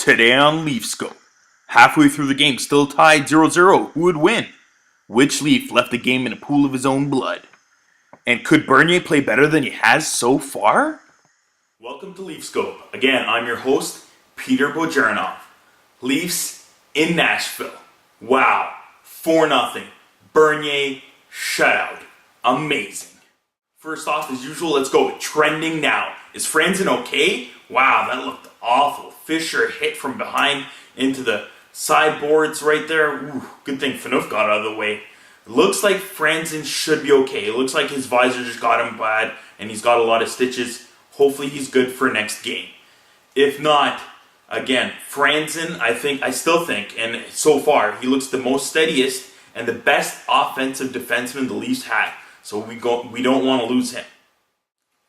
Today on Leafscope. Halfway through the game, still tied 0-0. Who would win? Which Leaf left the game in a pool of his own blood? And could Bernier play better than he has so far? Welcome to Leafscope. Again, I'm your host, Peter Bojarinov. Leafs in Nashville. Wow. 4-0. Bernier shutout. Amazing. First off, as usual, let's go with trending now. Is Franzen okay? Wow, that looked awful. Fisher hit from behind into the sideboards right there. Ooh, good thing Phaneuf got out of the way. It looks like Franzen should be okay. It looks like his visor just got him bad and he's got a lot of stitches. Hopefully he's good for next game. If not, again, Franzen, I still think, and so far, he looks the most steadiest and the best offensive defenseman the Leafs had. So we don't want to lose him.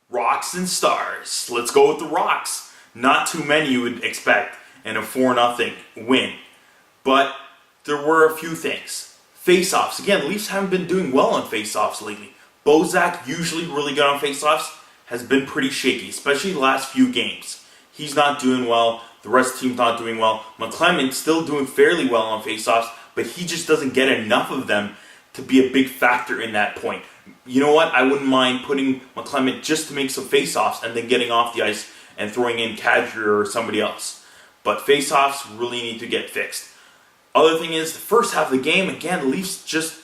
Rocks and stars. Let's go with the Rocks. Not too many you would expect in a 4-0 win. But there were a few things. Face-offs. Again, the Leafs haven't been doing well on face-offs lately. Bozak, usually really good on face-offs, has been pretty shaky, especially the last few games. He's not doing well. The rest of the team's not doing well. McClemmon's still doing fairly well on face-offs, but he just doesn't get enough of them to be a big factor in that point. You know what? I wouldn't mind putting McClellan just to make some face-offs and then getting off the ice and throwing in Kadri or somebody else. But face-offs really need to get fixed. Other thing is, the first half of the game, again, the Leafs just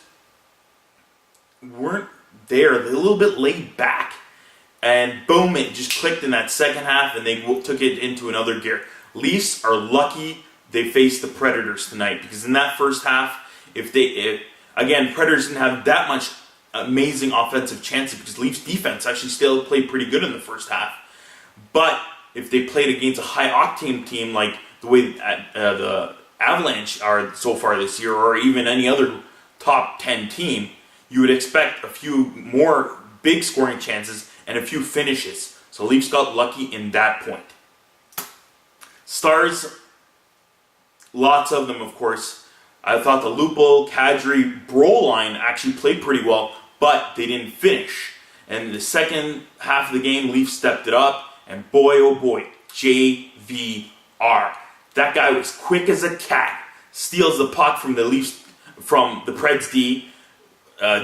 weren't there. They're a little bit laid back. And boom, it just clicked in that second half and they took it into another gear. Leafs are lucky they faced the Predators tonight, because in that first half, again, Predators didn't have that much amazing offensive chances because Leafs defense actually still played pretty good in the first half. But if they played against a high-octane team like the way the Avalanche are so far this year, or even any other top 10 team, you would expect a few more big scoring chances and a few finishes. So Leafs got lucky in that point. Stars, lots of them, of course. I thought the Lupul, Kadri, Bro line actually played pretty well, but they didn't finish. And the second half of the game, Leafs stepped it up, and boy, oh boy, JVR. That guy was quick as a cat. Steals the puck from the Preds D.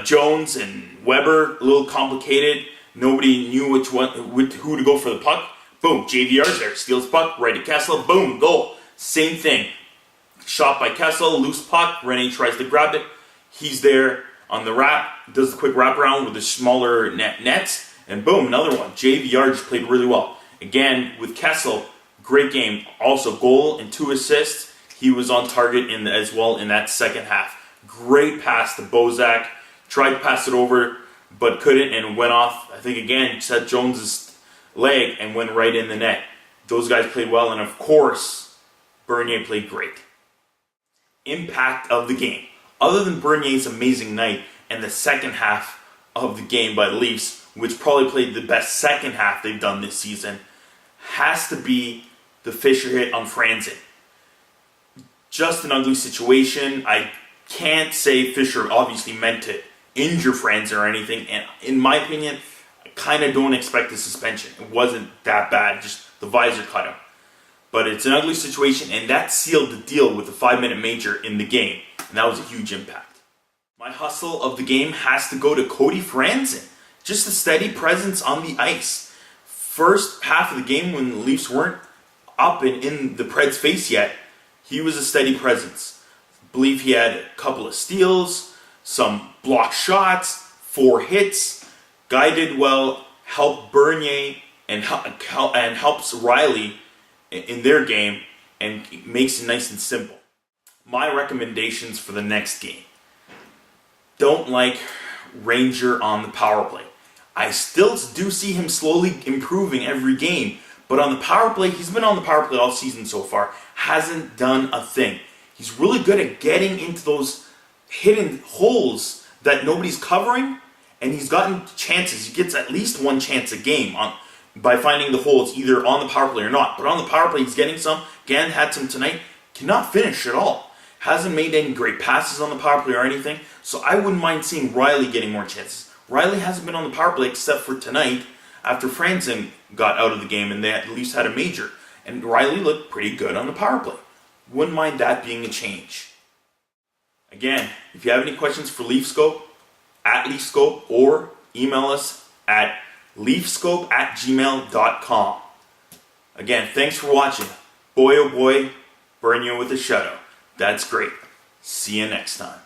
Jones and Weber, a little complicated. Nobody knew who to go for the puck. Boom, JVR's there. Steals puck, right to Kessel. Boom, goal. Same thing. Shot by Kessel, loose puck. Rene tries to grab it. He's there on the wrap. Does the quick wraparound with the smaller nets. And boom, another one. JVR just played really well. Again, with Kessel, great game. Also, goal and 2 assists. He was on target as well in that second half. Great pass to Bozak. Tried to pass it over, but couldn't, and went off, I think again, Seth Jones' leg and went right in the net. Those guys played well, and of course, Bernier played great. Impact of the game. Other than Bernier's amazing night and the second half of the game by the Leafs, which probably played the best second half they've done this season, has to be the Fisher hit on Franzen. Just an ugly situation. I can't say Fisher obviously meant to injure Franzen or anything, and in my opinion, I kind of don't expect a suspension. It wasn't that bad, just the visor cut him. But it's an ugly situation, and that sealed the deal with the 5-minute major in the game, and that was a huge impact. My hustle of the game has to go to Cody Franzen. Just a steady presence on the ice. First half of the game, when the Leafs weren't up and in the Preds' face yet, he was a steady presence. I believe he had a couple of steals, some blocked shots, 4 hits. Guy did well, helped Bernier and helps Riley in their game, and makes it nice and simple. My recommendations for the next game. Don't like Ranger on the power play. I still do see him slowly improving every game, but on the power play, he's been on the power play all season so far, hasn't done a thing. He's really good at getting into those hidden holes that nobody's covering, and he's gotten chances. He gets at least 1 chance a game by finding the holes either on the power play or not. But on the power play, he's getting some. Gann had some tonight. Cannot finish at all. Hasn't made any great passes on the power play or anything. So I wouldn't mind seeing Riley getting more chances. Riley hasn't been on the power play except for tonight after Franzen got out of the game and they at least had a major. and Riley looked pretty good on the power play. Wouldn't mind that being a change. Again, if you have any questions for Leafscope, at Leafscope, or email us at leafscope@gmail.com. Again, thanks for watching. Boy oh boy, burn you with a shutout. That's great. See you next time.